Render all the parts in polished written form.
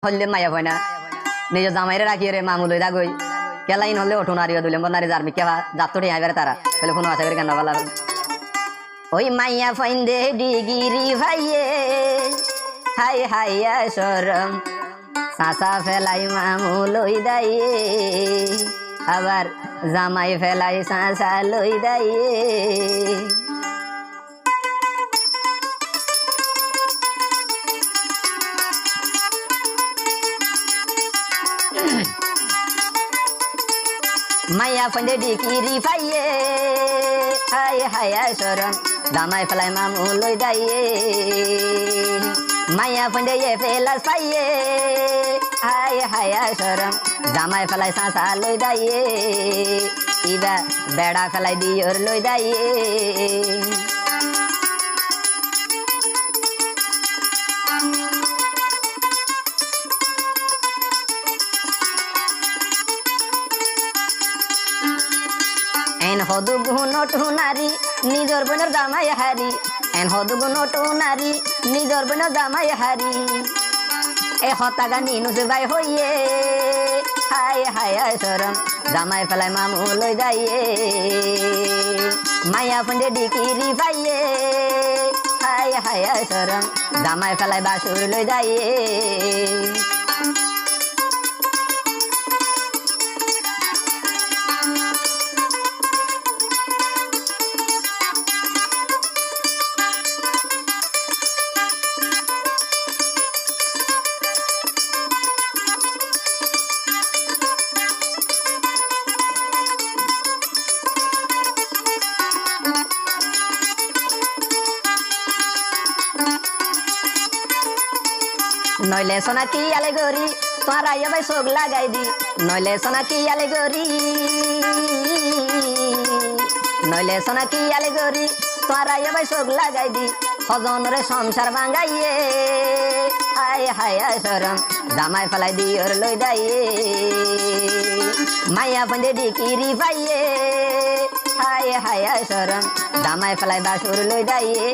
হইলে মায়া হয় না নিজ জামাইরে রাখি রে মামু লই দাগই কেলাইন হলে ওঠো নারী দুলে নারী যার মিকে যাত্তটি আইবারে তারা তাহলে কোনো আশা করি কেন ভালো ওই মাইয়া ফাইন্দে ডিগিরি ভাইয়ে হাই হাইয়া সরম সাসা ফেলাই মামু লই দাইয়ে আবার জামাই ফেলাই সাসা লই দাইয়ে মাইয়া ফাইন্দে ডিগিরি ভাইয়ে হাই হাইয়া সরম জামাই ফেলাই মামু লই দাইয়ে মাইয়া ফাইন্দে ফেলাস পাইয়ে হাই হাইয়া সরম জামাই ফেলাই সাসা লই দাইয়ে ইবা বেড়া ফেলাই দিওর লই দাইয়ে হদু গুণটু নারী নিজর বোনের জামাই হারি এন হদু গুণটু নারী নিজর বোনের জামাই হারি এ হতাগা নিনুস ভাই হইয়ে হাই হাই সরম জামাই ফেলাই মামু লই যাইয়ে মাইয়া ফন্দে ডিকিরি ভাইয়ে হাই হাই সরম জামাই ফেলাই বাসুর লই যাইয়ে নইলে সোনা কি আলে গরি তোমার আইয়া ভাই চোখ লাগাই দি নইলে সোনা কি আলে গরি নইলে সোনা কি আলে গরি তোমার আইয়া ভাই চোখ লাগাই দি হজনরে সংসার ভাঙাইয়ে হাই হাই সরম জামাই ফেলাই দিওর লই দাইয়ে মাইয়া ফন্দে ডিকিরি ভাইয়ে হাই হাই সরম জামাই ফেলাই বাসুর লই দাইয়ে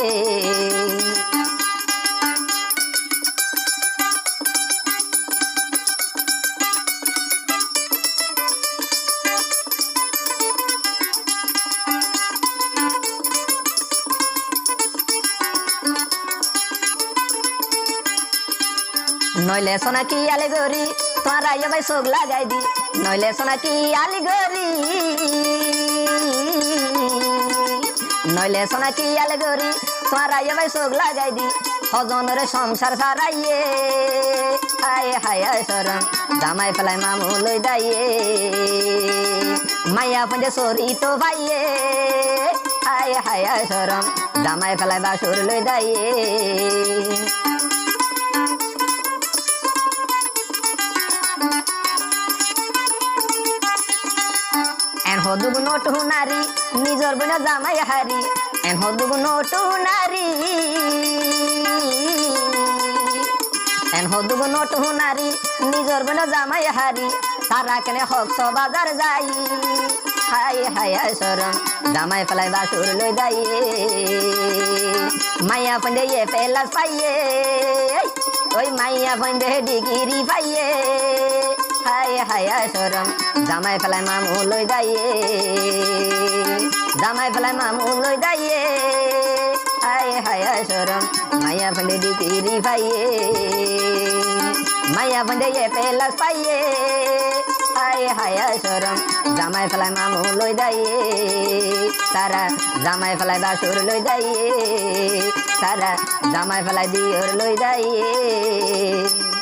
নইলে সোনা কি আলে গরি তোমার আইয়া ভাই চোখ লাগাই দি নইলে সোনা কি আলে গরি নইলে সোনা কি আলে গরি তোমার আইয়া ভাই চোখ লাগাই দি হজনরে সংসার সারাইয়ে হাই হাই সরম জামাই ফেলাই মামু লই দাইয়ে মাইয়া ফন্দে সরি তো ভাইয়ে হাই হাই সরম জামাই ফেলাই বাসুর লই দাইয়ে হদু গুণটু নারী নিজর বোন জামাই হারি এন হদু গুণটু নারী এন হদু গুণটু নারী নিজর বোন জামাই হারি তারা কেনে হকস বাজার যাই হাই হাই সরম জামাই ফেলাই বাসুর লই দাইয়ে মাইয়া ফন্দে ফেলাস পাইয়ে ওই মাইয়া ফন্দে ডিগিরি পাইয়ে হাই হাই সরম জামাই ফেলাই মামু লই দাইয়ে জামাই ফেলাই মামু লই দাইয়ে হাই হাই সরম মাইয়া ফন্দে ডিকিরি ভাইয়ে মাইয়া ফন্দে ফেলাস পাইয়ে হাই হাই সরম জামাই ফেলাই মামু লই দাইয়ে তারা জামাই ফেলাই বাসুর লই দাইয়ে তারা জামাই ফেলাই দিওর লই দাইয়ে